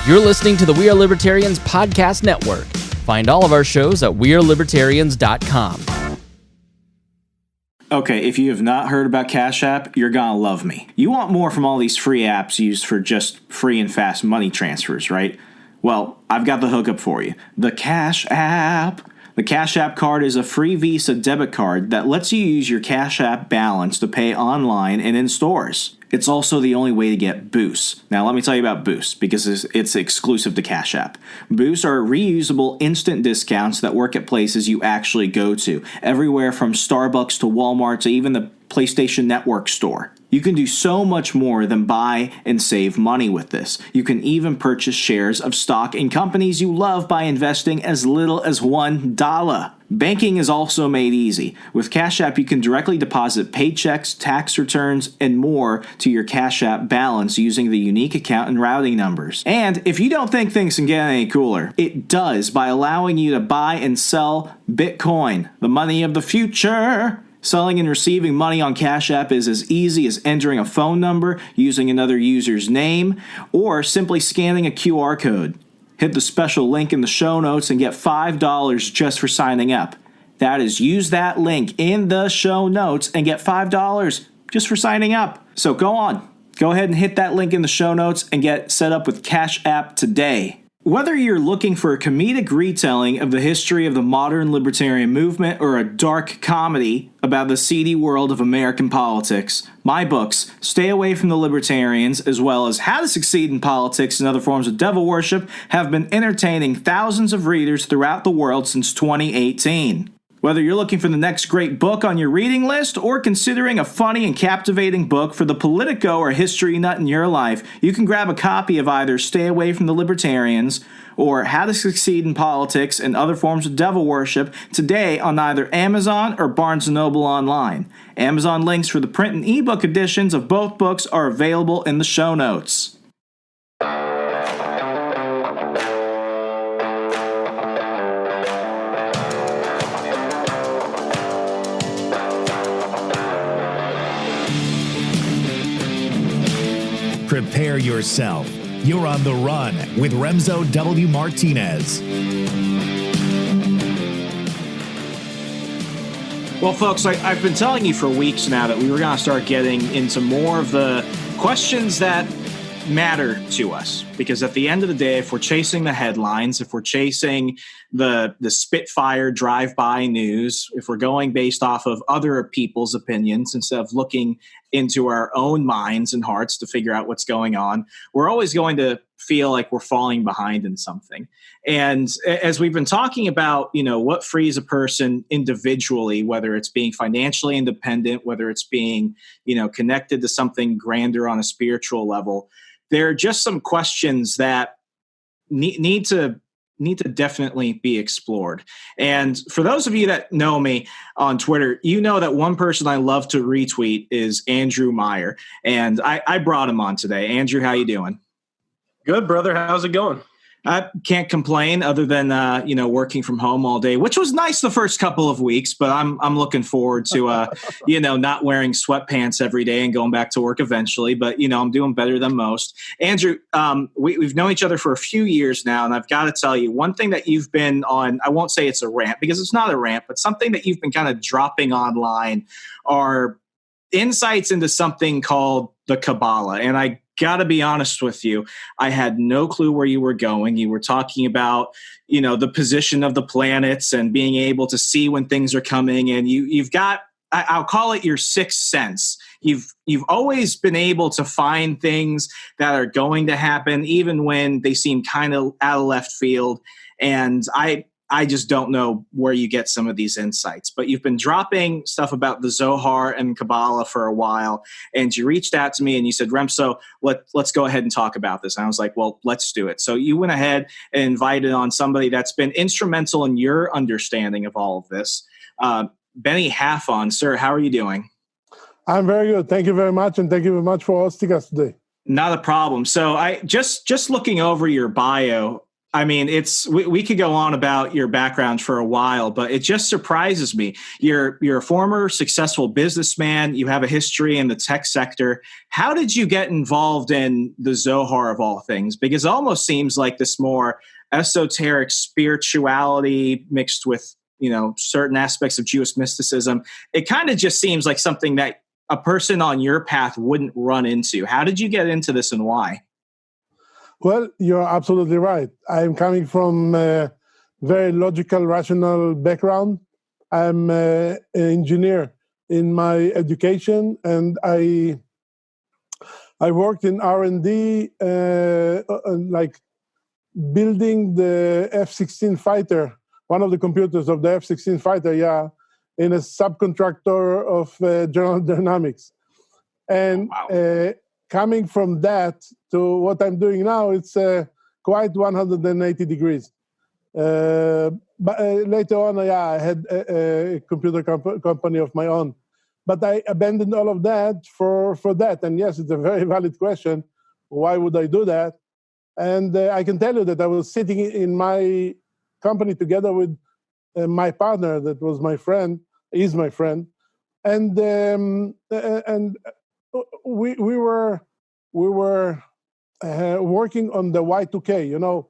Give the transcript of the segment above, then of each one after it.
You're listening to the We Are Libertarians podcast network. Find all of our shows at wearelibertarians.com. Okay, if you have not heard about CashApp, you're gonna love me. You want more from all these free apps used for just free and fast money transfers, right? Well, I've got the hookup for you. The CashApp. The CashApp card is a free Visa debit card that lets you use your CashApp balance to pay online and in stores. It's also the only way to get boosts. Now, let me tell you about boosts because it's exclusive to CashApp. Boosts are reusable instant discounts that work at places you actually go to, everywhere from Starbucks to Walmart to even the PlayStation Network store. You can do so much more than buy and save money with this. You can even purchase shares of stock in companies you love by investing as little as $1. Banking is also made easy. With CashApp, you can directly deposit paychecks, tax returns, and more to your CashApp balance using the unique account and routing numbers. And if you don't think things can get any cooler, it does by allowing you to buy and sell Bitcoin, the money of the future. Selling and receiving money on CashApp is as easy as entering a phone number, using another user's name, or simply scanning a QR code. Hit the special link in the show notes and get $5 just for signing up. That is, use that link in the show notes and get $5 just for signing up. So go on. Go ahead and hit that link in the show notes and get set up with CashApp today. Whether you're looking for a comedic retelling of the history of the modern libertarian movement or a dark comedy about the seedy world of American politics, my books, Stay Away from the Libertarians, as well as How to Succeed in Politics and Other Forms of Devil Worship, have been entertaining thousands of readers throughout the world since 2018. Whether you're looking for the next great book on your reading list or considering a funny and captivating book for the Politico or history nut in your life, you can grab a copy of either Stay Away from the Libertarians or How to Succeed in Politics and Other Forms of Devil Worship today on either Amazon or Barnes & Noble online. Amazon links for the print and ebook editions of both books are available in the show notes. Prepare yourself. You're on the run with Remso W. Martinez. Well, folks, I've been telling you for weeks now that we were going to start getting into more of the questions that matter to us. Because at the end of the day, if we're chasing the headlines, if we're chasing the Spitfire drive-by news, if we're going based off of other people's opinions instead of looking into our own minds and hearts to figure out what's going on, we're always going to feel like we're falling behind in something. And as we've been talking about, what frees a person individually, whether it's being financially independent, whether it's being, connected to something grander on a spiritual level, there are just some questions that need to definitely be explored. And for those of you that know me on Twitter, you know that one person I love to retweet is Andrew Meyer. And I brought him on today. Andrew, how you doing? Good, brother. How's it going? I can't complain other than, working from home all day, which was nice the first couple of weeks, but I'm looking forward to, not wearing sweatpants every day and going back to work eventually. But, I'm doing better than most. Andrew, we've known each other for a few years now, and I've got to tell you, one thing that you've been on, I won't say it's a rant because it's not a rant, but something that you've been kind of dropping online are insights into something called the Kabbalah. And I got to be honest with you, I had no clue where you were going. You were talking about, the position of the planets and being able to see when things are coming. And you've got, I'll call it your sixth sense. You've always been able to find things that are going to happen, even when they seem kind of out of left field. And I just don't know where you get some of these insights, but you've been dropping stuff about the Zohar and Kabbalah for a while, and you reached out to me and you said, Remso, let's go ahead and talk about this. And I was like, well, let's do it. So you went ahead and invited on somebody that's been instrumental in your understanding of all of this. Benny Halfon, sir, how are you doing? I'm very good. Thank you very much. And thank you very much for hosting us today. Not a problem. So I just looking over your bio, I mean, we could go on about your background for a while, but it just surprises me. You're a former successful businessman. You have a history in the tech sector. How did you get involved in the Zohar of all things? Because it almost seems like this more esoteric spirituality mixed with, certain aspects of Jewish mysticism. It kind of just seems like something that a person on your path wouldn't run into. How did you get into this and why? Well, you're absolutely right. I'm coming from a very logical, rational background. I'm an engineer in my education, and I worked in R&D, like building the F-16 fighter, one of the computers of the F-16 fighter, in a subcontractor of General Dynamics. And coming from that to what I'm doing now, it's quite 180 degrees. But later on, I had a computer company of my own. But I abandoned all of that for that. And yes, it's a very valid question. Why would I do that? And I can tell you that I was sitting in my company together with my partner, that was my friend, is my friend, and we were working on the Y2K,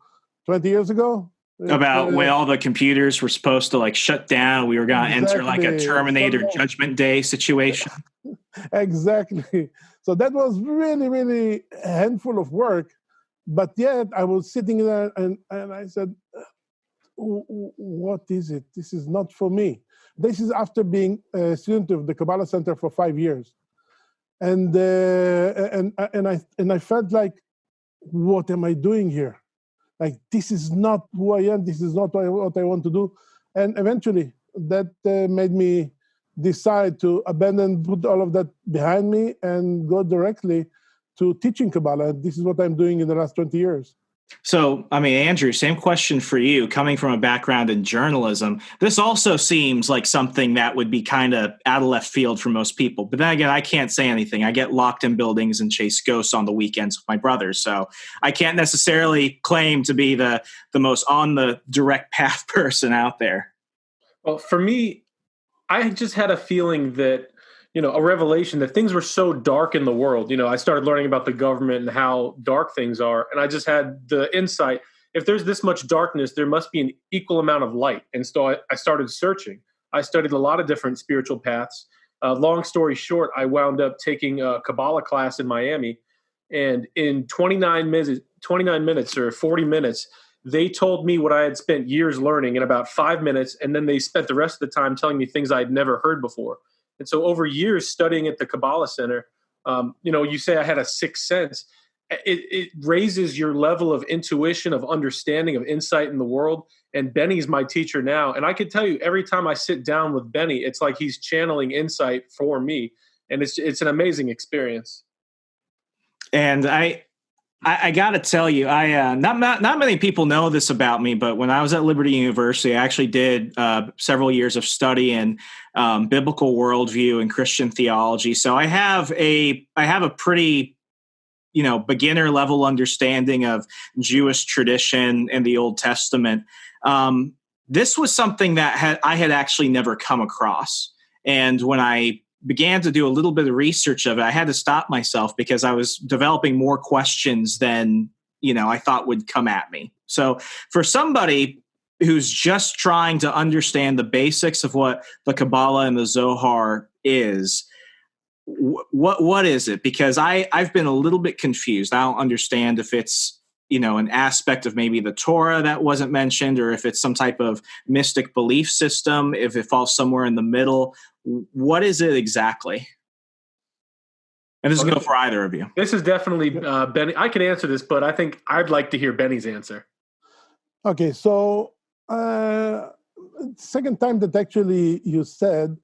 20 years ago. About when all the computers were supposed to shut down, we were going to enter like a Terminator Judgment Day situation. Exactly. So that was really, really a handful of work. But yet I was sitting there and I said, what is it? This is not for me. This is after being a student of the Kabbalah Centre for 5 years. And I felt like, what am I doing here? Like, this is not who I am. This is not what I want to do. And eventually that made me decide to abandon, put all of that behind me and go directly to teaching Kabbalah. This is what I'm doing in the last 20 years. So, Andrew, same question for you. Coming from a background in journalism, this also seems like something that would be kind of out of left field for most people. But then again, I can't say anything. I get locked in buildings and chase ghosts on the weekends with my brothers. So I can't necessarily claim to be the most on the direct path person out there. Well, for me, I just had a feeling that, a revelation that things were so dark in the world. I started learning about the government and how dark things are. And I just had the insight, if there's this much darkness, there must be an equal amount of light. And so I started searching. I studied a lot of different spiritual paths. Long story short, I wound up taking a Kabbalah class in Miami. And in 29 minutes or 40 minutes, they told me what I had spent years learning in about 5 minutes. And then they spent the rest of the time telling me things I had never heard before. And so over years studying at the Kabbalah Centre, you say I had a sixth sense. It raises your level of intuition, of understanding, of insight in the world. And Benny's my teacher now. And I can tell you, every time I sit down with Benny, it's like he's channeling insight for me. And it's an amazing experience. And I got to tell you, not many people know this about me, but when I was at Liberty University, I actually did several years of study in biblical worldview and Christian theology. So I have a pretty, beginner level understanding of Jewish tradition and the Old Testament. This was something that I had actually never come across. And when I began to do a little bit of research of it, I had to stop myself because I was developing more questions than, I thought would come at me. So for somebody who's just trying to understand the basics of what the Kabbalah and the Zohar is, what is it? Because I've been a little bit confused. I don't understand if it's, an aspect of maybe the Torah that wasn't mentioned, or if it's some type of mystic belief system, if it falls somewhere in the middle. What is it exactly? And this is going for either of you. This is definitely Benny. I can answer this, but I think I'd like to hear Benny's answer. Okay, so second time that actually you said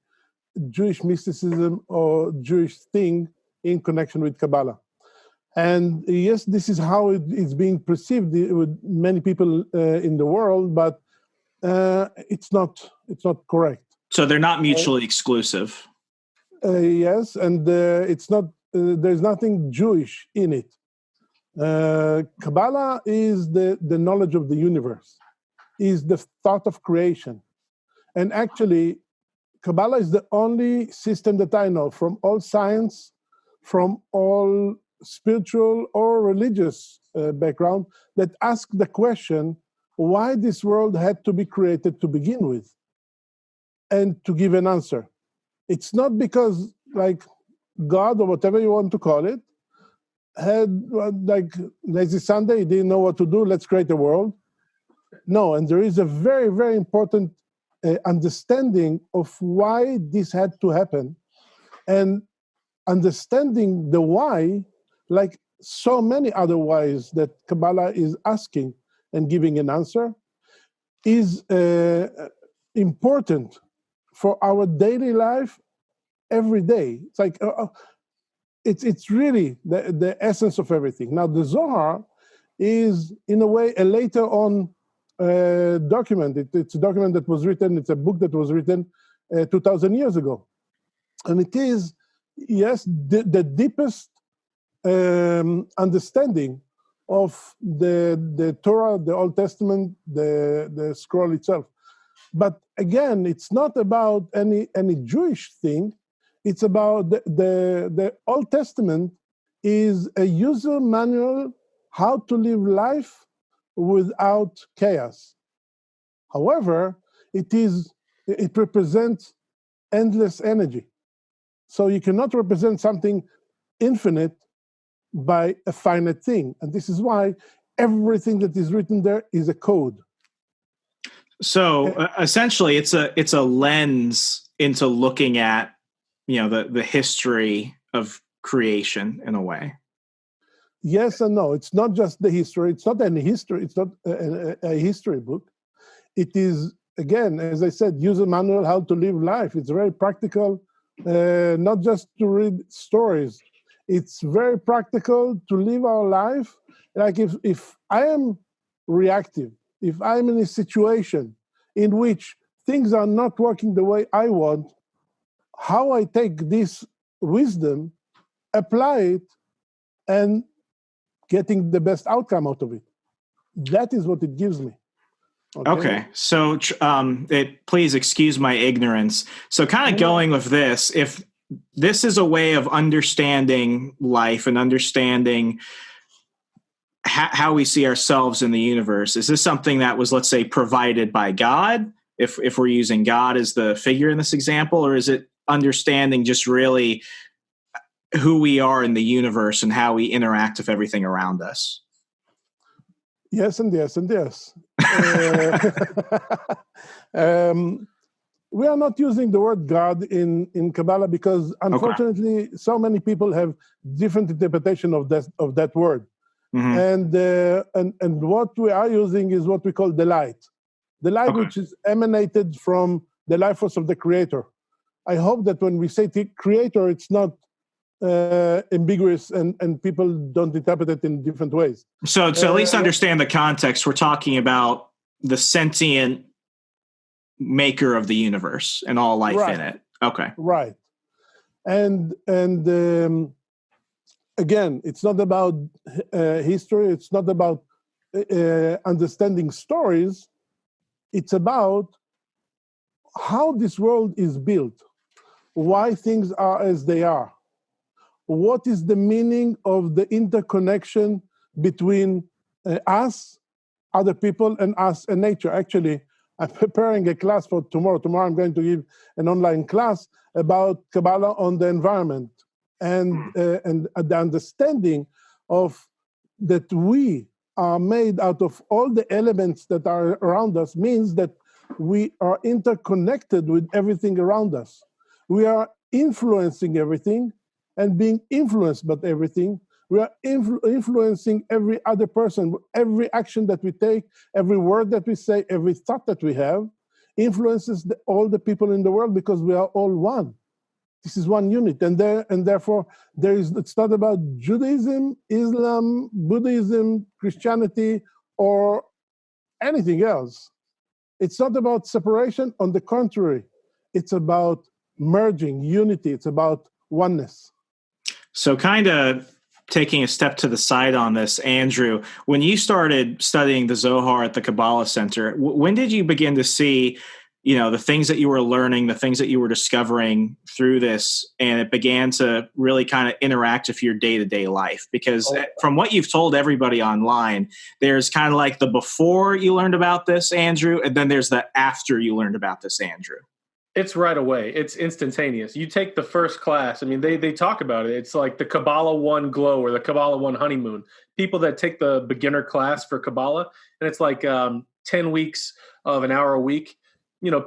Jewish mysticism or Jewish thing in connection with Kabbalah. And yes, this is how it's being perceived with many people in the world, but it's not correct. So they're not mutually exclusive. Yes, and it's not. There's nothing Jewish in it. Kabbalah is the knowledge of the universe, is the thought of creation. And actually, Kabbalah is the only system that I know from all science, from all spiritual or religious background that ask the question, why this world had to be created to begin with, and to give an answer. It's not because like God or whatever you want to call it had like lazy Sunday, he didn't know what to do, let's create a world. No, and there is a very, very important understanding of why this had to happen. And understanding the why, like so many other whys that Kabbalah is asking and giving an answer, is important for our daily life every day. It's like, it's really the essence of everything. Now, the Zohar is, in a way, a later on document. It's a document that was written, it's a book that was written 2,000 years ago. And it is, yes, the deepest understanding of the Torah, the Old Testament, the scroll itself. But again, it's not about any Jewish thing. It's about the Old Testament is a user manual how to live life without chaos. However, it represents endless energy. So you cannot represent something infinite by a finite thing. And this is why everything that is written there is a code. So essentially, it's a lens into looking at, the history of creation in a way. Yes and no. It's not just the history. It's not any history. It's not a history book. It is, again, as I said, user manual how to live life. It's very practical, not just to read stories. It's very practical to live our life. Like if I am reactive, if I'm in a situation in which things are not working the way I want, how I take this wisdom, apply it, and getting the best outcome out of it. That is what it gives me. Okay. So please excuse my ignorance. So kind of going with this, if this is a way of understanding life and understanding how we see ourselves in the universe, is this something that was, let's say, provided by God, if we're using God as the figure in this example, or is it understanding just really who we are in the universe and how we interact with everything around us? Yes and yes and yes. We are not using the word God in Kabbalah because, unfortunately, so many people have different interpretation of that word. Mm-hmm. And what we are using is what we call the light. The light which is emanated from the life force of the Creator. I hope that when we say Creator, it's not ambiguous and people don't interpret it in different ways. So to at least understand the context, we're talking about the sentient maker of the universe and all life in it. Okay. Right. And again, it's not about history. It's not about understanding stories. It's about how this world is built, why things are as they are. What is the meaning of the interconnection between us, other people, and us and nature? Actually, I'm preparing a class for tomorrow. Tomorrow I'm going to give an online class about Kabbalah on the environment and the understanding of that we are made out of all the elements that are around us means that we are interconnected with everything around us. We are influencing everything and being influenced by everything. We are influencing every other person. Every action that we take, every word that we say, every thought that we have influences all the people in the world because we are all one. This is one unit. And therefore, it's not about Judaism, Islam, Buddhism, Christianity, or anything else. It's not about separation. On the contrary, it's about merging, unity. It's about oneness. So kind of taking a step to the side on this, Andrew, when you started studying the Zohar at the Kabbalah Centre, when did you begin to see, the things that you were learning, the things that you were discovering through this, and it began to really kind of interact with your day-to-day life? Because from what you've told everybody online, there's kind of like the before you learned about this, Andrew, and then there's the after you learned about this, Andrew. It's right away. It's instantaneous. You take the first class. I mean, they talk about it. It's like the Kabbalah 1 Glow or the Kabbalah 1 Honeymoon. People that take the beginner class for Kabbalah, and it's like 10 weeks of an hour a week.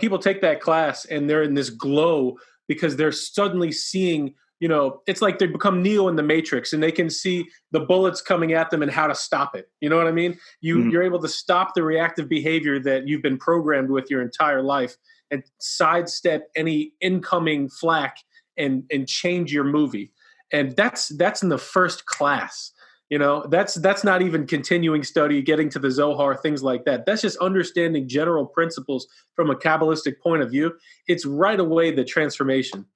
People take that class and they're in this glow because they're suddenly seeing, it's like they become Neo in the Matrix and they can see the bullets coming at them and how to stop it. You know what I mean? You're able to stop the reactive behavior that you've been programmed with your entire life and sidestep any incoming flack and change your movie. And that's in the first class. That's not even continuing study, getting to the Zohar, things like that. That's just understanding general principles from a Kabbalistic point of view. It's right away the transformation.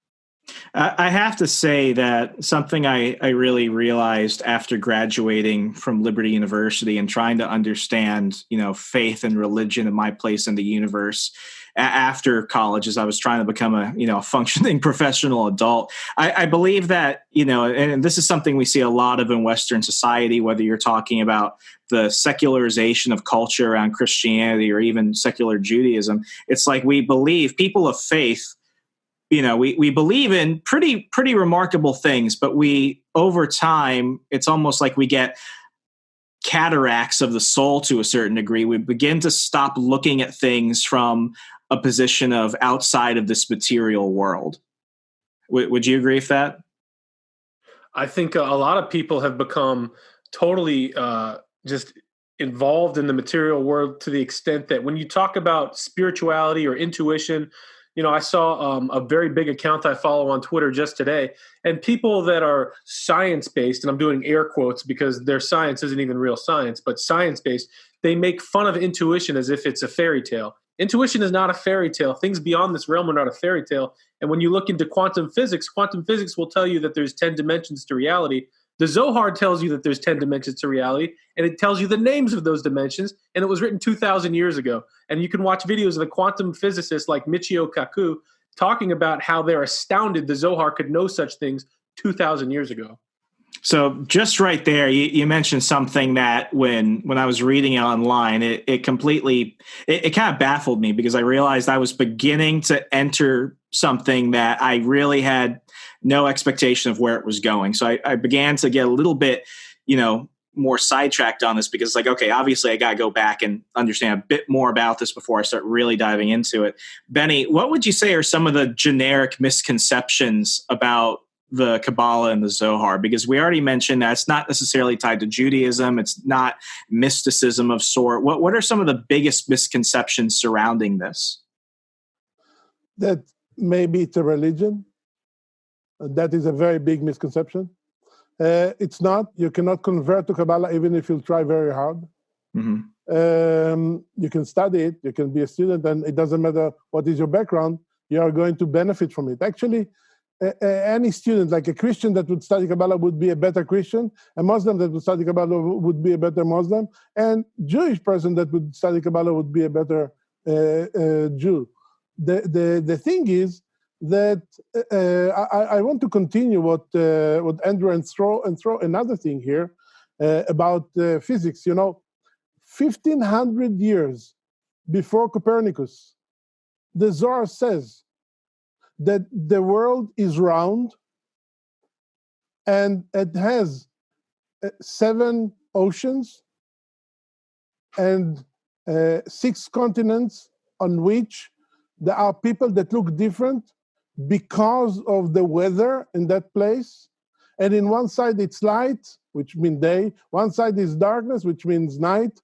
I have to say that something I really realized after graduating from Liberty University and trying to understand, faith and religion and my place in the universe after college, as I was trying to become a functioning professional adult. I believe that, and this is something we see a lot of in Western society, whether you're talking about the secularization of culture around Christianity or even secular Judaism. It's like we believe, people of faith, we believe in pretty remarkable things, but over time, it's almost like we get cataracts of the soul to a certain degree. We begin to stop looking at things from a position of outside of this material world. Would you agree with that? I think a lot of people have become totally just involved in the material world to the extent that when you talk about spirituality or intuition, I saw a very big account I follow on Twitter just today, and people that are science-based, and I'm doing air quotes because their science isn't even real science, but science-based, they make fun of intuition as if it's a fairy tale. Intuition is not a fairy tale. Things beyond this realm are not a fairy tale. And when you look into quantum physics will tell you that there's 10 dimensions to reality. The Zohar tells you that there's 10 dimensions to reality, and it tells you the names of those dimensions, and it was written 2,000 years ago. And you can watch videos of the quantum physicists like Michio Kaku talking about how they're astounded the Zohar could know such things 2,000 years ago. So just right there, you mentioned something that when I was reading it online, it completely kind of baffled me, because I realized I was beginning to enter something that I really had no expectation of where it was going. So I began to get a little bit, more sidetracked on this, because it's like, okay, obviously I got to go back and understand a bit more about this before I start really diving into it. Benny, what would you say are some of the generic misconceptions about the Kabbalah and the Zohar? Because we already mentioned that it's not necessarily tied to Judaism. It's not mysticism of sort. What are some of the biggest misconceptions surrounding this? That maybe it's a religion. That is a very big misconception. It's not. You cannot convert to Kabbalah even if you try very hard. Mm-hmm. You can study it. You can be a student, and it doesn't matter what is your background. You are going to benefit from it. Actually, any student, like a Christian that would study Kabbalah would be a better Christian. A Muslim that would study Kabbalah would be a better Muslim. And Jewish person that would study Kabbalah would be a better Jew. The thing is that I want to continue what Andrew and throw another thing here about physics. 1,500 years before Copernicus, the Zohar says that the world is round and it has 7 oceans and 6 continents on which there are people that look different because of the weather in that place. And in one side it's light, which means day. One side is darkness, which means night.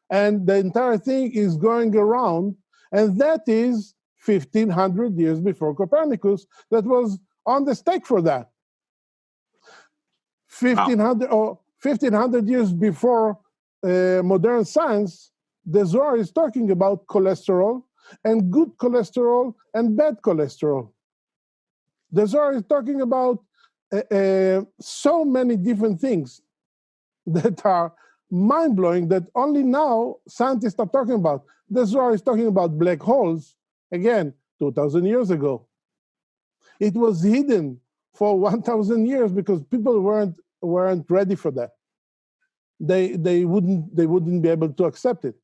And the entire thing is going around. And that is 1,500 years before Copernicus that was on the stake for that. 1,500 years before modern science, the Zohar is talking about cholesterol and good cholesterol and bad cholesterol. The Zohar is talking about so many different things that are mind-blowing that only now scientists are talking about. The Zohar is talking about black holes, again, 2,000 years ago. It was hidden for 1,000 years because people weren't ready for that. They wouldn't be able to accept it.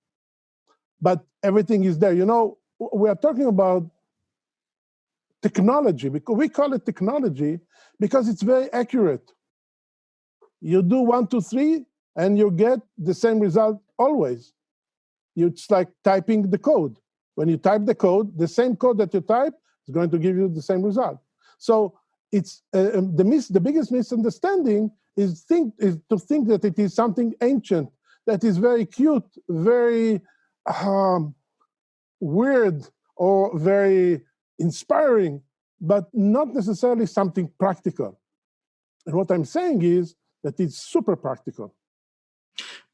But everything is there. You know, we are talking about technology, because we call it technology because it's very accurate. You do 1, 2, 3, and you get the same result always. It's like typing the code. When you type the code, the same code that you type is going to give you the same result. So it's the biggest misunderstanding is to think that it is something ancient, that is very cute, very weird, or very inspiring, but not necessarily something practical. And what I'm saying is that it's super practical.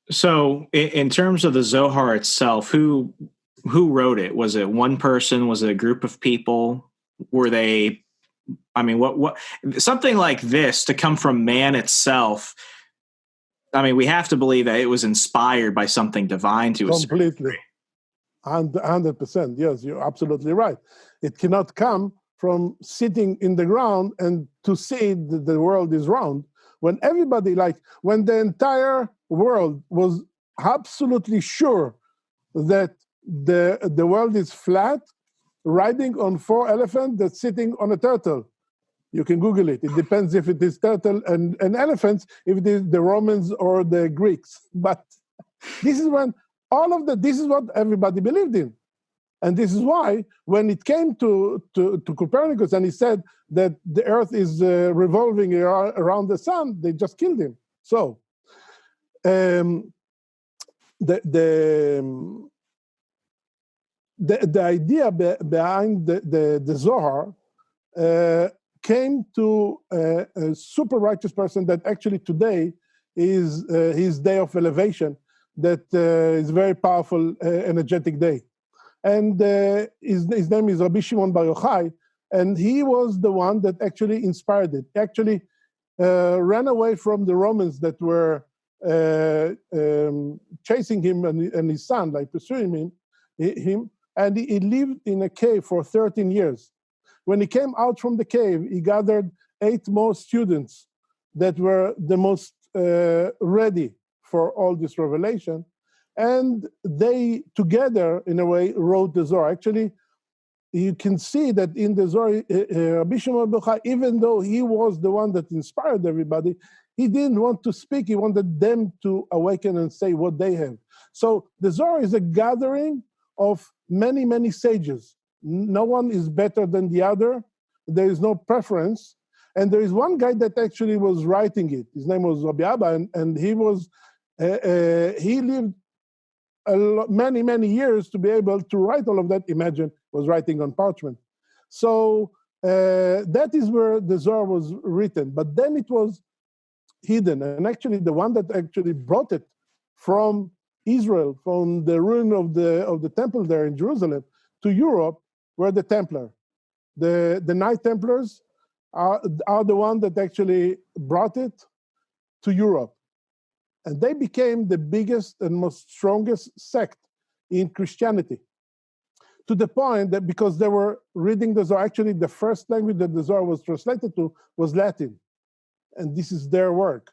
So in terms of the Zohar itself, who wrote it? Was it one person? Was it a group of people? Were they, I mean, what something like this to come from man itself, I mean, we have to believe that it was inspired by something divine to a certain degree. 100%. Yes, you're absolutely right. It cannot come from sitting in the ground and to see that the world is round. When everybody, when the entire world was absolutely sure that the world is flat, riding on 4 elephants that's sitting on a turtle. You can Google it. It depends if it is turtle and elephants, if it is the Romans or the Greeks. But this is when this is what everybody believed in. And this is why when it came to Copernicus and he said that the earth is revolving around the sun, they just killed him. So the idea behind the Zohar came to a super righteous person that actually today is his day of elevation, that is very powerful, energetic day. And his name is Rabbi Shimon Bar Yochai, and he was the one that actually inspired it. Actually ran away from the Romans that were chasing him and his son, pursuing him, and he lived in a cave for 13 years. When he came out from the cave, he gathered 8 more students that were the most ready for all this revelation. And they together, in a way, wrote the Zohar. Actually, you can see that in the Zohar, Rabbi Shimon Bar Yochai, even though he was the one that inspired everybody, he didn't want to speak. He wanted them to awaken and say what they have. So the Zohar is a gathering of many, many sages. No one is better than the other. There is no preference. And there is one guy that actually was writing it. His name was Rabbi Abba, and he lived many, many years to be able to write all of that. Imagine, was writing on parchment. So that is where the Zohar was written. But then it was hidden. And actually, the one that actually brought it from Israel, from the ruin of the temple there in Jerusalem to Europe, were the Templar. The Knight Templars are the one that actually brought it to Europe. And they became the biggest and most strongest sect in Christianity, to the point that because they were reading the Zohar, actually the first language that the Zohar was translated to was Latin. And this is their work.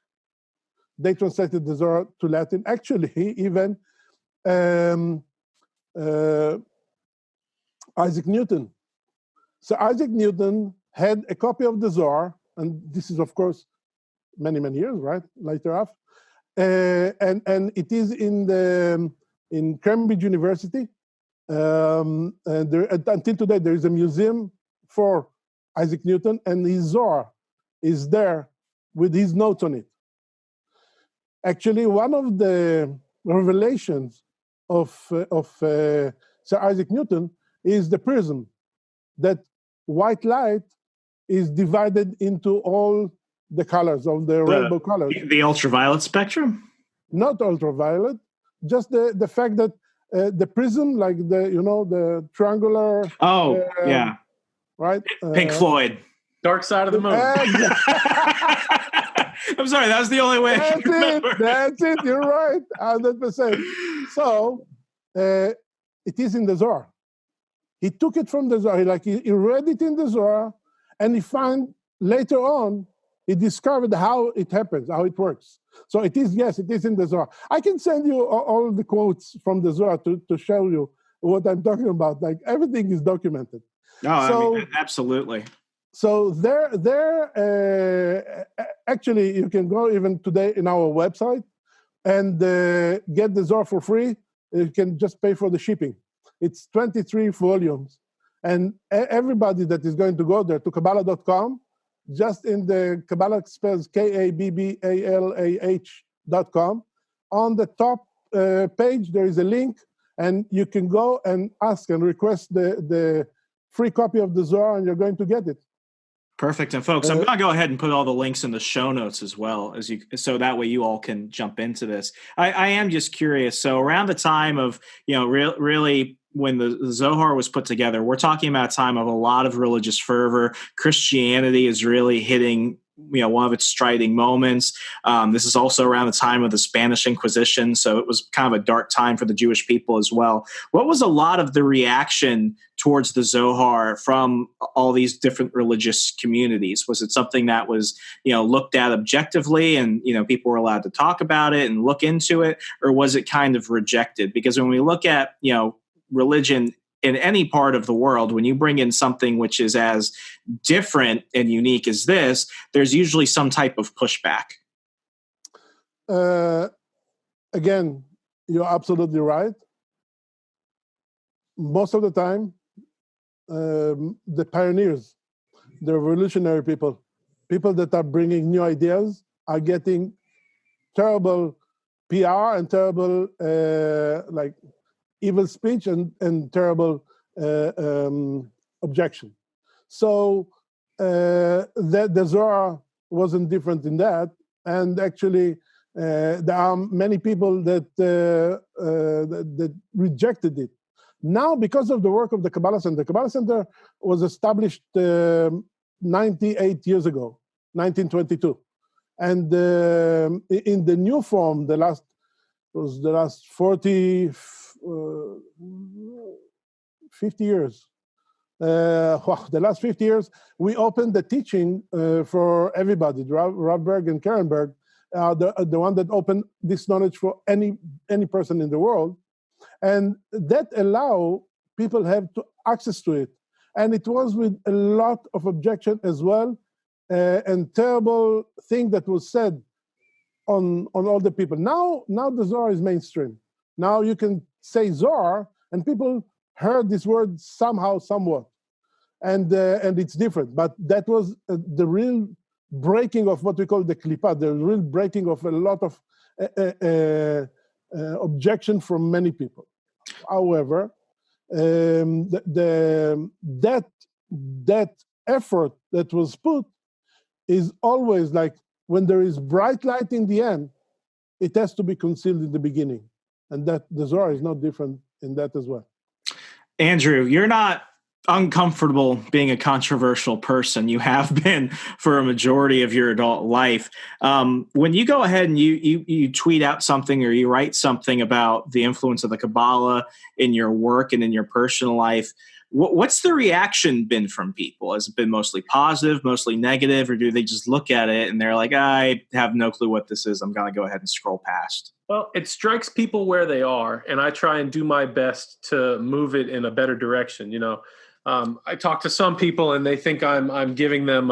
They translated the Zohar to Latin. Actually, even Isaac Newton. So Isaac Newton had a copy of the Zohar, and this is, of course, many, many years, right, later off. And it is in Cambridge University. And until today, there is a museum for Isaac Newton, and his Zohar is there with his notes on it. Actually, one of the revelations of Sir Isaac Newton is the prism, that white light is divided into all the colors of the rainbow colors. The ultraviolet spectrum? Not ultraviolet, just the fact that the prism, like the triangular. Yeah. Right? Pink Floyd. Dark side of the moon. I'm sorry, that was the only way I could remember. That's it. You're right, 100%. So it is in the Zohar. He took it from the Zohar. He read it in the Zohar, and he found later on, he discovered how it happens, how it works. So it is in the Zohar. I can send you all the quotes from the Zohar to show you what I'm talking about. Like, everything is documented. No, absolutely. So actually, you can go even today in our website and get the Zohar for free. You can just pay for the shipping. It's 23 volumes. And everybody that is going to go there to Kabbalah.com, just in the Kabbalah spells KABBALAH.com, on the top page, there is a link, and you can go and ask and request the free copy of the Zohar, and you're going to get it. Perfect. And folks, I'm going to go ahead and put all the links in the show notes as well, so that way you all can jump into this. I am just curious. So around the time of, really when the Zohar was put together, we're talking about a time of a lot of religious fervor. Christianity is really hitting, one of its striding moments. This is also around the time of the Spanish Inquisition, so it was kind of a dark time for the Jewish people as well. What was a lot of the reaction towards the Zohar from all these different religious communities? Was it something that was, looked at objectively and, people were allowed to talk about it and look into it, or was it kind of rejected? Because when we look at, religion in any part of the world, when you bring in something which is as different and unique as this, there's usually some type of pushback. Again, you're absolutely right. Most of the time, the pioneers, the revolutionary people that are bringing new ideas are getting terrible PR and terrible, evil speech and terrible objection. So the Zohar wasn't different in that, and actually there are many people that rejected it. Now, because of the work of the Kabbalah Centre, the Kabbalah Centre was established 98 years ago, 1922, and in the new form, the last 50 years. The last 50 years, we opened the teaching for everybody. Rav Berg and Karen Berg, the one that opened this knowledge for any person in the world, and that allow people have access to it. And it was with a lot of objection as well, and terrible thing that was said on all the people. Now the Zohar is mainstream. Now you can say Zohar, and people heard this word somehow, somewhat, and it's different. But that was the real breaking of what we call the klipa, the real breaking of a lot of objection from many people. However, that effort that was put is always like when there is bright light in the end, it has to be concealed in the beginning. And that the Zohar is not different in that as well. Andrew, you're not uncomfortable being a controversial person. You have been for a majority of your adult life. When you go ahead and you tweet out something or you write something about the influence of the Kabbalah in your work and in your personal life, what's the reaction been from people? Has it been mostly positive, mostly negative, or do they just look at it and they're like, I have no clue what this is, I'm going to go ahead and scroll past? Well, it strikes people where they are, and I try and do my best to move it in a better direction. I talk to some people and they think I'm giving them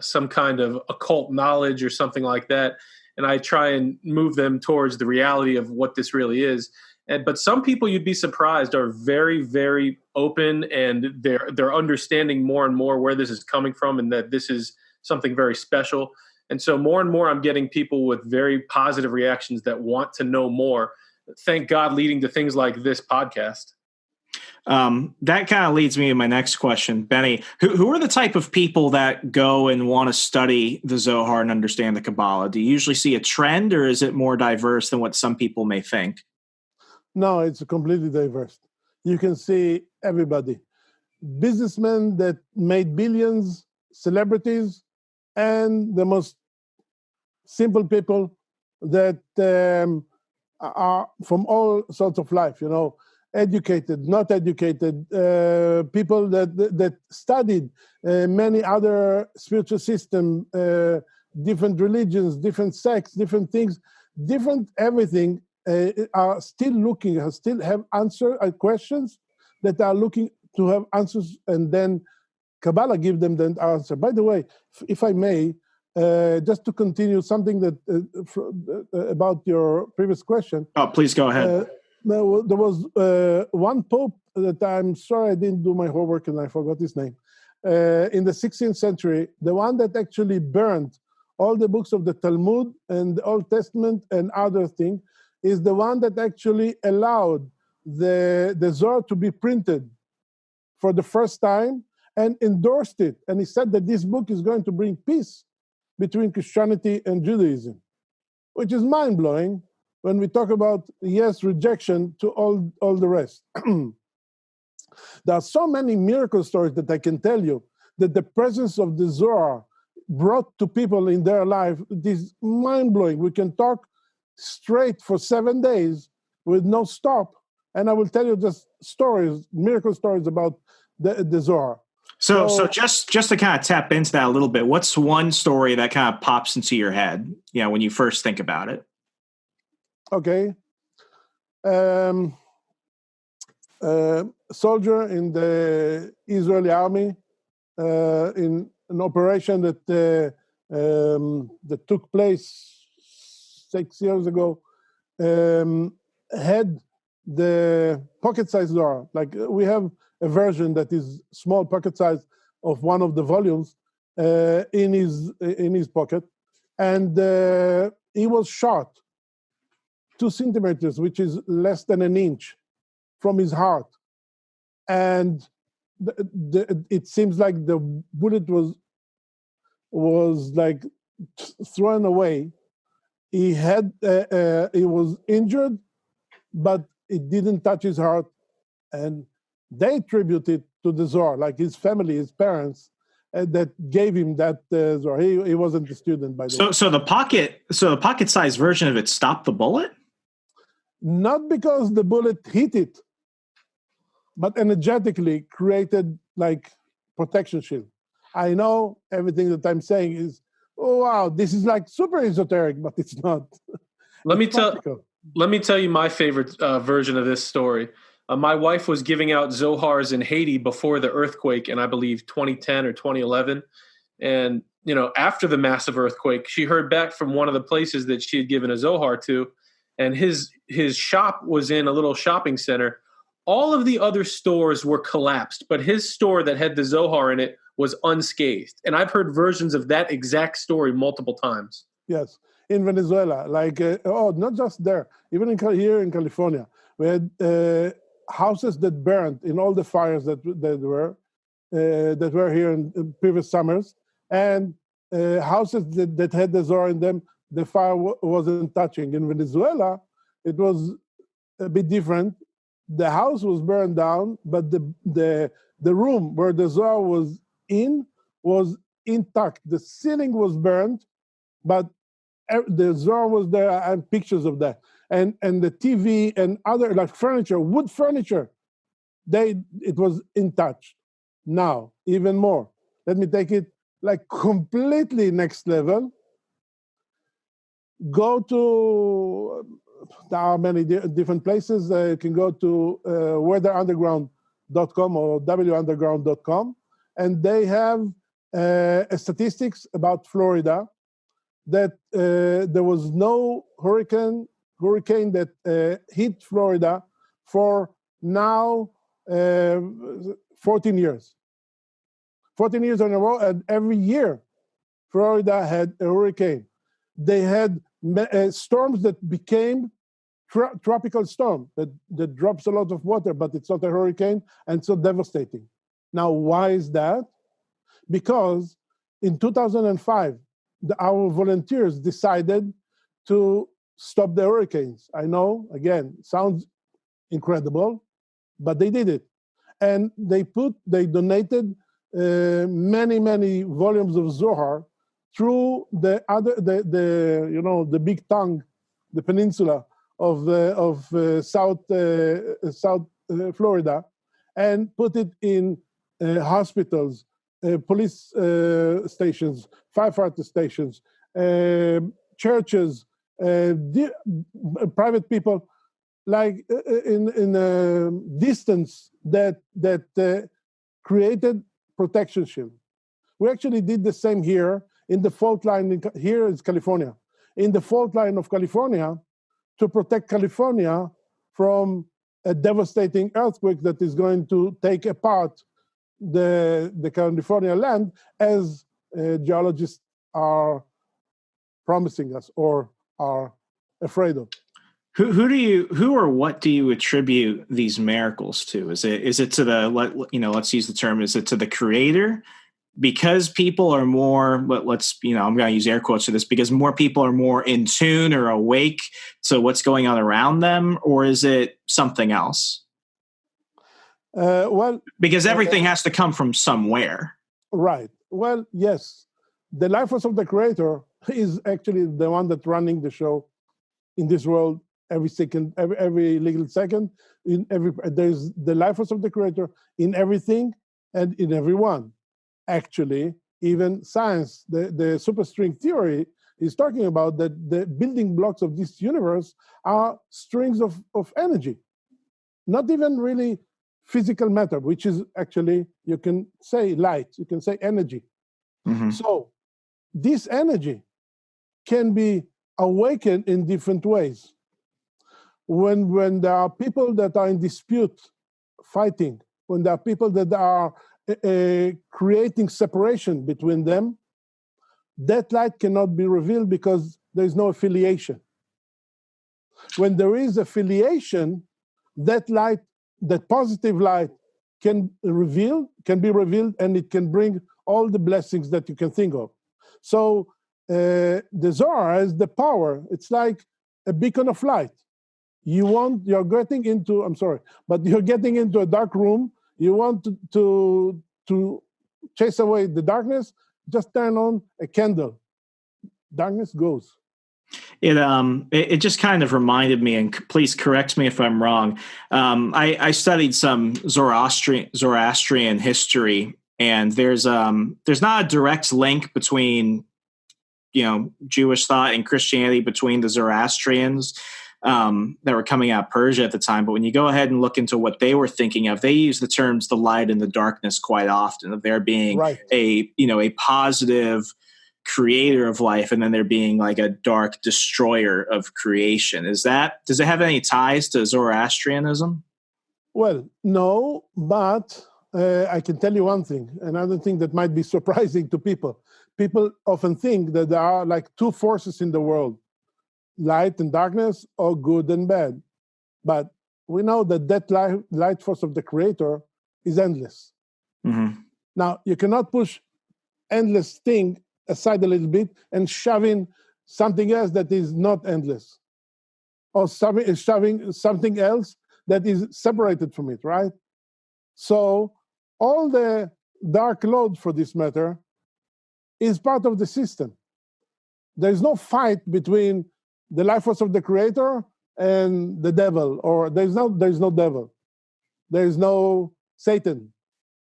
some kind of occult knowledge or something like that, and I try and move them towards the reality of what this really is. But some people, you'd be surprised, are very, very open, and they're understanding more and more where this is coming from and that this is something very special. And so more and more I'm getting people with very positive reactions that want to know more. Thank God, leading to things like this podcast. That kind of leads me to my next question. Benny, who are the type of people that go and want to study the Zohar and understand the Kabbalah? Do you usually see a trend, or is it more diverse than what some people may think? No, it's completely diverse. You can see everybody. Businessmen that made billions celebrities and the most simple people that are from all sorts of life, educated, not educated, people that studied many other spiritual systems, different religions, different sects, different things, different everything, are still have questions that are looking to have answers, and then Kabbalah give them the answer. By the way, if I may, just to continue something that about your previous question. Oh, please go ahead. There was one pope that I'm sorry I didn't do my homework and I forgot his name. In the 16th century, the one that actually burned all the books of the Talmud and the Old Testament and other things is the one that actually allowed the Zohar to be printed for the first time and endorsed it. And he said that this book is going to bring peace between Christianity and Judaism, which is mind-blowing when we talk about, yes, rejection to all the rest. There are so many miracle stories that I can tell you that the presence of the Zohar brought to people in their life. It is mind-blowing. We can talk straight for 7 days with no stop, and I will tell you just stories, miracle stories about the Zohar. So just to kind of tap into that a little bit, what's one story that kind of pops into your head, when you first think about it? Okay. Soldier in the Israeli army in an operation that took place 6 years ago had the pocket-sized Zohar. Like we have a version that is small pocket size of one of the volumes in his pocket, and he was shot 2 centimeters, which is less than an inch, from his heart, and it seems like the bullet was like thrown away. He was injured, but it didn't touch his heart, and they attribute it to the Zohar, like his family, his parents, that gave him that Zohar. He wasn't a student, by the way. So the pocket-sized version of it stopped the bullet? Not because the bullet hit it, but energetically created like protection shield. I know everything that I'm saying is, oh wow, this is like super esoteric, but it's not. Let me tell you my favorite version of this story. My wife was giving out Zohars in Haiti before the earthquake in, I believe, 2010 or 2011. And, after the massive earthquake, she heard back from one of the places that she had given a Zohar to, and his shop was in a little shopping center. All of the other stores were collapsed, but his store that had the Zohar in it was unscathed. And I've heard versions of that exact story multiple times. Yes. In Venezuela, like, not just there, even here in California, we had houses that burned in all the fires that were here in previous summers, and houses that had the Zohar in them, the fire wasn't touching. In Venezuela, it was a bit different. The house was burned down, but the room where the Zohar was intact. The ceiling was burned, but the Zohar was there. I have pictures of that. And the TV and other like furniture, wood furniture, it was untouched. Now, even more. Let me take it like completely next level. Go to, there are many different places. You can go to weatherunderground.com or wunderground.com, and they have statistics about Florida that there was no hurricane that hit Florida for now 14 years. 14 years in a row, and every year Florida had a hurricane. They had storms that became tropical storm that drops a lot of water, but it's not a hurricane, and so devastating. Now, why is that? Because in 2005, our volunteers decided to stop the hurricanes. I know, again, sounds incredible, but they did it. And they donated many volumes of Zohar through the big tongue, the peninsula of South Florida, and put it in hospitals, police stations, firefighter stations, churches, private people, like in a distance that created protection shield. We actually did the same here in the fault line. Here is California. In the fault line of California, to protect California from a devastating earthquake that is going to take apart the California land, as geologists are promising us or are afraid of. Who or what do you attribute these miracles to? Is it to the, let's use the term, is it to the creator? Because people are more, I'm going to use air quotes for this, because more people are more in tune or awake to what's going on around them, or is it something else? Because everything has to come from somewhere. Right. Well, yes. The life force of the creator is actually the one that's running the show in this world every second, every legal second. There's the life force of the creator in everything and in everyone. Actually, even science, the superstring theory is talking about that the building blocks of this universe are strings of energy, not even really physical matter, which is actually, you can say light, you can say energy. Mm-hmm. So this energy can be awakened in different ways. When there are people that are in dispute, fighting, when there are people that are creating separation between them, that light cannot be revealed because there is no affiliation. When there is affiliation, that light, that positive light, can be revealed, and it can bring all the blessings that you can think of. So the Zohar has the power. It's like a beacon of light. You're getting into a dark room. You want to chase away the darkness, just turn on a candle. Darkness goes. It just kind of reminded me, and please correct me if I'm wrong. I studied some Zoroastrian history, and there's not a direct link between Jewish thought and Christianity between the Zoroastrians that were coming out of Persia at the time. But when you go ahead and look into what they were thinking of, they use the terms the light and the darkness quite often, of there being a positive creator of life, and then there being like a dark destroyer of creation. Does it have any ties to Zoroastrianism? Well, no, but I can tell you one thing, another thing that might be surprising to people. People often think that there are like two forces in the world, light and darkness, or good and bad. But we know that light force of the creator is endless. Mm-hmm. Now, you cannot push endless thing aside a little bit and shove in something else that is not endless, or shoving something else that is separated from it, right? So all the dark load, for this matter, is part of the system. There is no fight between the life force of the creator and the devil, or there is no devil. There is no Satan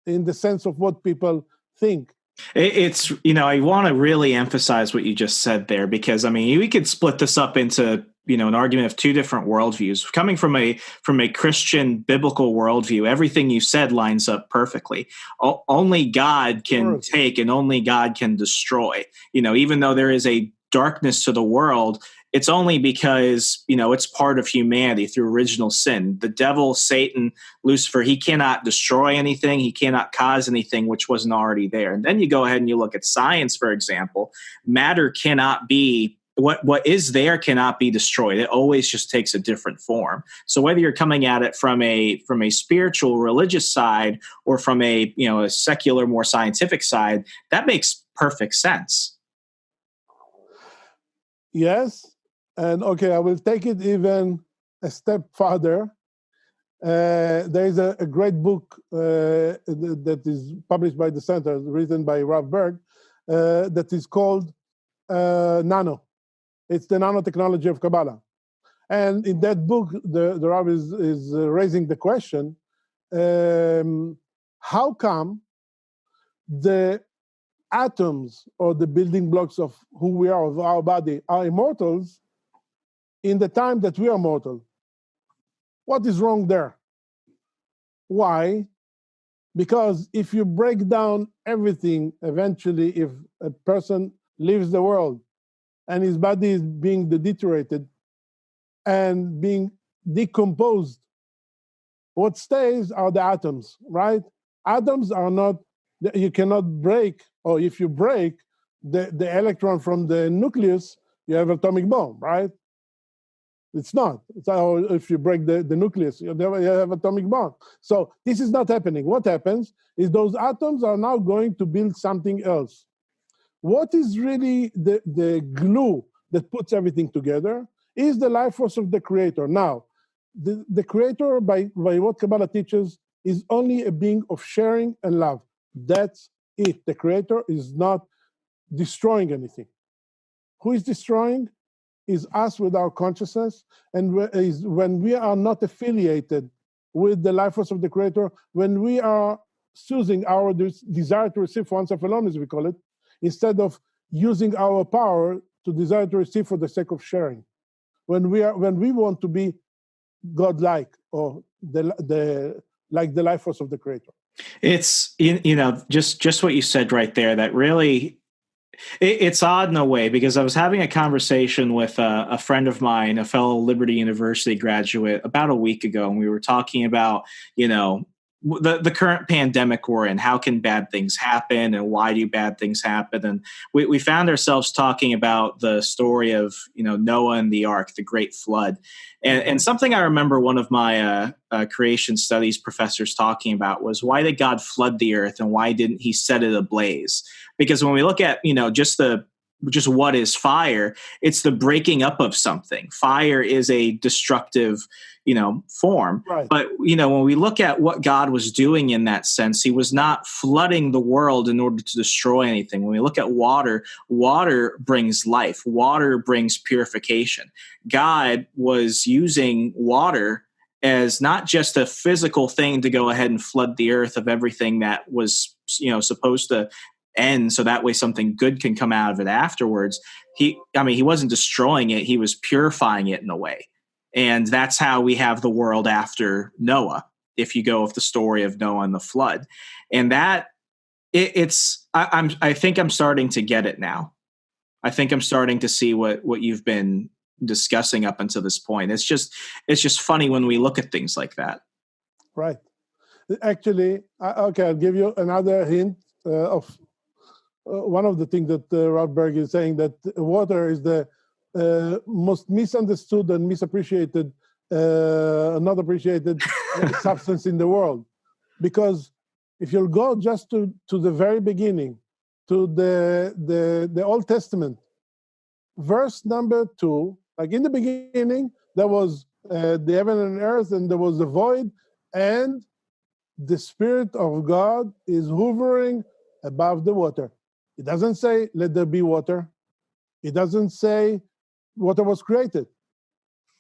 in the sense of what people think. It's, I want to really emphasize what you just said there, because we could split this up into, an argument of two different worldviews. Coming from a Christian biblical worldview, everything you said lines up perfectly. Only God can take, and only God can destroy. Even though there is a darkness to the world, it's only because, it's part of humanity through original sin. The devil, Satan, Lucifer, he cannot destroy anything. He cannot cause anything which wasn't already there. And then you go ahead and you look at science, for example. Matter cannot be, what is there cannot be destroyed. It always just takes a different form. So whether you're coming at it from a spiritual, religious side, or from a secular, more scientific side, that makes perfect sense. Yes. And okay, I will take it even a step further. There is a great book that is published by the Center, written by Rav Berg, that is called Nano. It's the nanotechnology of Kabbalah. And in that book, the Rav is raising the question, how come the atoms or the building blocks of who we are, of our body, are immortals in the time that we are mortal? What is wrong there? Why? Because if you break down everything, eventually, if a person leaves the world and his body is being deteriorated and being decomposed, what stays are the atoms, right? Atoms are not, you cannot break, or if you break the electron from the nucleus, you have atomic bomb, right? It's not. If you break the nucleus, you have atomic bomb. So this is not happening. What happens is those atoms are now going to build something else. What is really the glue that puts everything together is the life force of the Creator. Now, the Creator, by what Kabbalah teaches, is only a being of sharing and love. That's it. The Creator is not destroying anything. Who is destroying? Is us with our consciousness, and is when we are not affiliated with the life force of the Creator, when we are choosing our desire to receive for oneself alone, as we call it, instead of using our power to desire to receive for the sake of sharing. When we want to be God-like, or like the life force of the Creator. It's just what you said right there. That really. It's odd in a way, because I was having a conversation with a friend of mine, a fellow Liberty University graduate, about a week ago, and we were talking about, the current pandemic we're in. How can bad things happen, and why do bad things happen? And we found ourselves talking about the story of Noah and the ark, the great flood, and something I remember one of my creation studies professors talking about was, why did God flood the earth, and why didn't He set it ablaze? Because when we look at just what is fire, it's the breaking up of something. Fire is a destructive form. Right. But, when we look at what God was doing in that sense, He was not flooding the world in order to destroy anything. When we look at water, water brings life. Water brings purification. God was using water as not just a physical thing to go ahead and flood the earth of everything that was, supposed to end, so that way something good can come out of it afterwards. He wasn't destroying it. He was purifying it in a way. And that's how we have the world after Noah, if you go with the story of Noah and the flood. And that I think I'm starting to get it now. I think I'm starting to see what you've been discussing up until this point. It's just funny when we look at things like that. Right. Actually, I'll give you another hint of one of the things that Rav Berg is saying, that water is the most misunderstood and misappreciated, not appreciated substance in the world. Because if you'll go just to the very beginning, to the Old Testament, verse number 2, like in the beginning, there was the heaven and earth, and there was the void, and the Spirit of God is hovering above the water. It doesn't say, let there be water. It doesn't say water was created.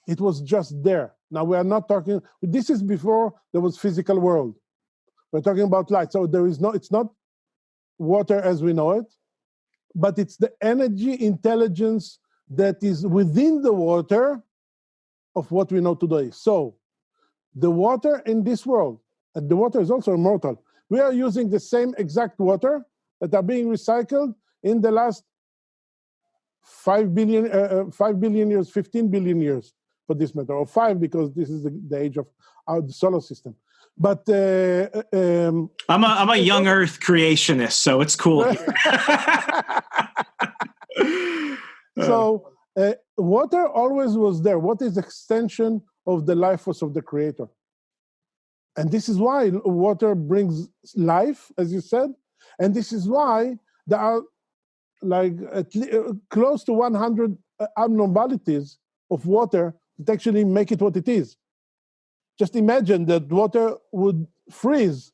It was just there. Now we are not talking, this is before there was physical world. We're talking about light. So it's not water as we know it, but it's the energy intelligence that is within the water of what we know today. So the water in this world, and the water is also immortal. We are using the same exact water that are being recycled in the last 5 billion years, 15 billion years, for this matter, or 5, because this is the age of our solar system. But I'm a young Earth creationist, so it's cool. So water always was there. What is extension of the life force of the Creator? And this is why water brings life, as you said, and this is why there are close to 100 abnormalities of water that actually make it what it is. Just imagine that water would freeze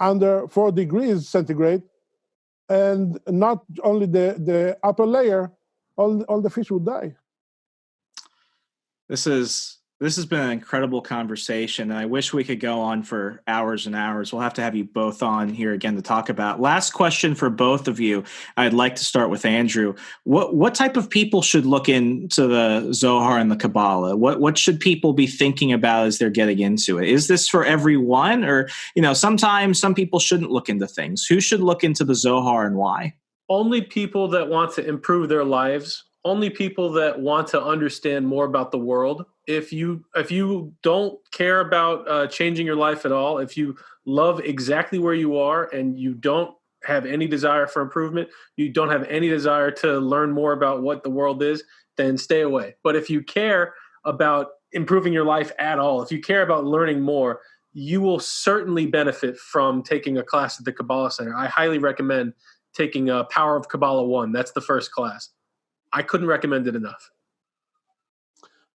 under 4 degrees centigrade, and not only the upper layer, all the fish would die. This has been an incredible conversation, and I wish we could go on for hours and hours. We'll have to have you both on here again to talk about. Last question for both of you. I'd like to start with Andrew. What type of people should look into the Zohar and the Kabbalah? What should people be thinking about as they're getting into it? Is this for everyone, or sometimes some people shouldn't look into things? Who should look into the Zohar and why? Only people that want to improve their lives. Only people that want to understand more about the world. If you don't care about changing your life at all, if you love exactly where you are and you don't have any desire for improvement, you don't have any desire to learn more about what the world is, then stay away. But if you care about improving your life at all, if you care about learning more, you will certainly benefit from taking a class at the Kabbalah Centre. I highly recommend taking Power of Kabbalah 1. That's the first class. I couldn't recommend it enough.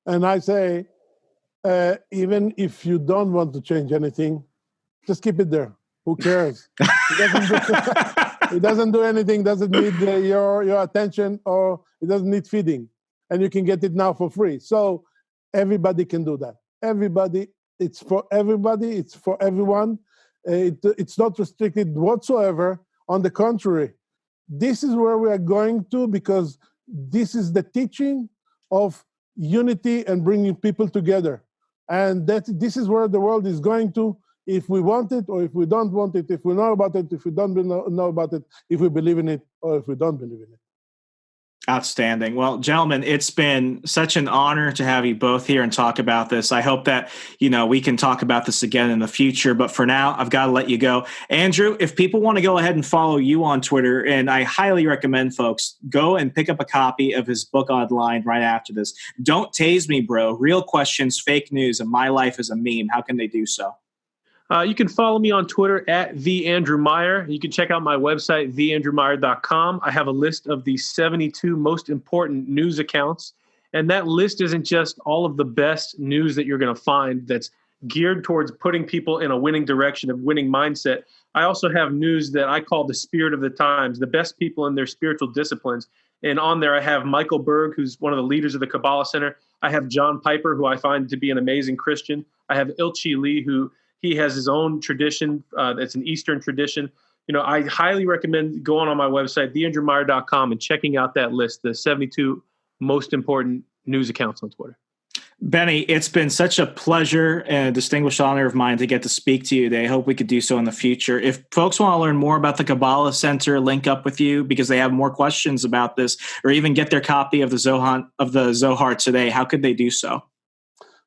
And I say, even if you don't want to change anything, just keep it there. Who cares? It doesn't do anything, doesn't need your attention, or it doesn't need feeding. And you can get it now for free. So everybody can do that. Everybody, it's for everybody, it's for everyone. It's not restricted whatsoever. On the contrary, this is where we are going to, because this is the teaching of unity and bringing people together. And this is where the world is going to, if we want it or if we don't want it, if we know about it, if we don't know about it, if we believe in it or if we don't believe in it. Outstanding. Well, gentlemen, it's been such an honor to have you both here and talk about this. I hope that, we can talk about this again in the future. But for now, I've got to let you go. Andrew, if people want to go ahead and follow you on Twitter, and I highly recommend folks go and pick up a copy of his book online right after this. Don't Tase Me, Bro. Real Questions, Fake News, and My Life is a Meme. How can they do so? You can follow me on Twitter at @TheAndrewMeyer. You can check out my website, theandrewmeyer.com. I have a list of the 72 most important news accounts. And that list isn't just all of the best news that you're going to find that's geared towards putting people in a winning direction, a winning mindset. I also have news that I call the spirit of the times, the best people in their spiritual disciplines. And on there, I have Michael Berg, who's one of the leaders of the Kabbalah Centre. I have John Piper, who I find to be an amazing Christian. I have Ilchi Lee, who he has his own tradition. It's an Eastern tradition. I highly recommend going on my website, theandrewmeyer.com, and checking out that list, the 72 most important news accounts on Twitter. Benny, it's been such a pleasure and a distinguished honor of mine to get to speak to you today. I hope we could do so in the future. If folks want to learn more about the Kabbalah Centre, link up with you because they have more questions about this, or even get their copy of the Zohar today, how could they do so?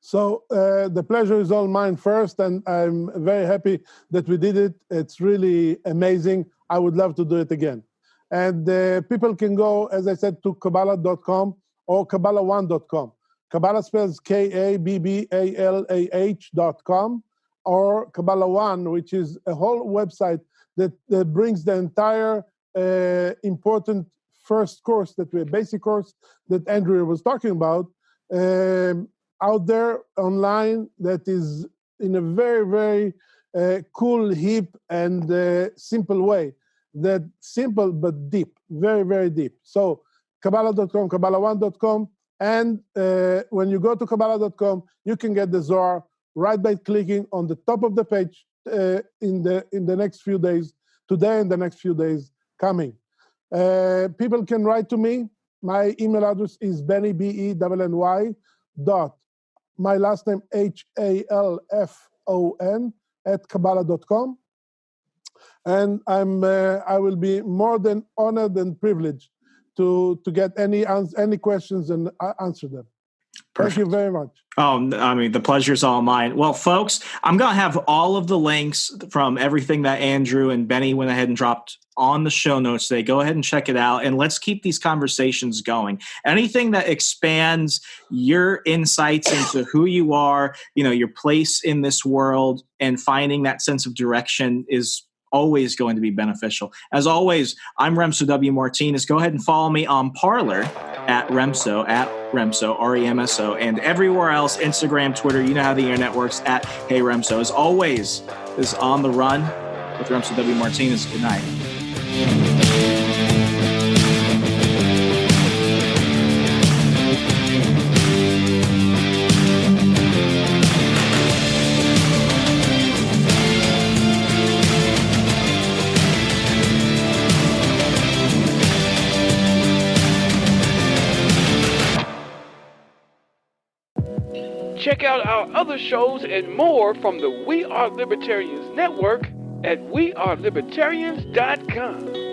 So the pleasure is all mine first, and I'm very happy that we did it. It's really amazing. I would love to do it again. And people can go, as I said, to Kabbalah.com or Kabbalah1.com. Kabbalah spells KABBALAH.com, or Kabbalah One, which is a whole website that brings the entire important first course, basic course that Andrew was talking about, out there online, that is in a very, very cool, hip, and simple way. That simple but deep, very, very deep. So Kabbalah.com, Kabbalah1.com, and when you go to Kabbalah.com, you can get the Zohar right by clicking on the top of the page in the next few days, today and the next few days coming. People can write to me. My email address is Benny, BENNY, my last name, HALFON, @Kabbalah.com. And I will be more than honored and privileged to get any questions and answer them. Perfect. Thank you very much. The pleasure is all mine. Well, folks, I'm going to have all of the links from everything that Andrew and Benny went ahead and dropped on the show notes today. Go ahead and check it out, and let's keep these conversations going. Anything that expands your insights into who you are, your place in this world, and finding that sense of direction is always going to be beneficial. As always, I'm Remso W. Martinez. Go ahead and follow me on Parler at Remso, Remso, and everywhere else, Instagram, Twitter, you know how the internet works, at Hey Remso. As always, this is On the Run with Remso W. Martinez. Good night. Check out our other shows and more from the We Are Libertarians network at wearelibertarians.com.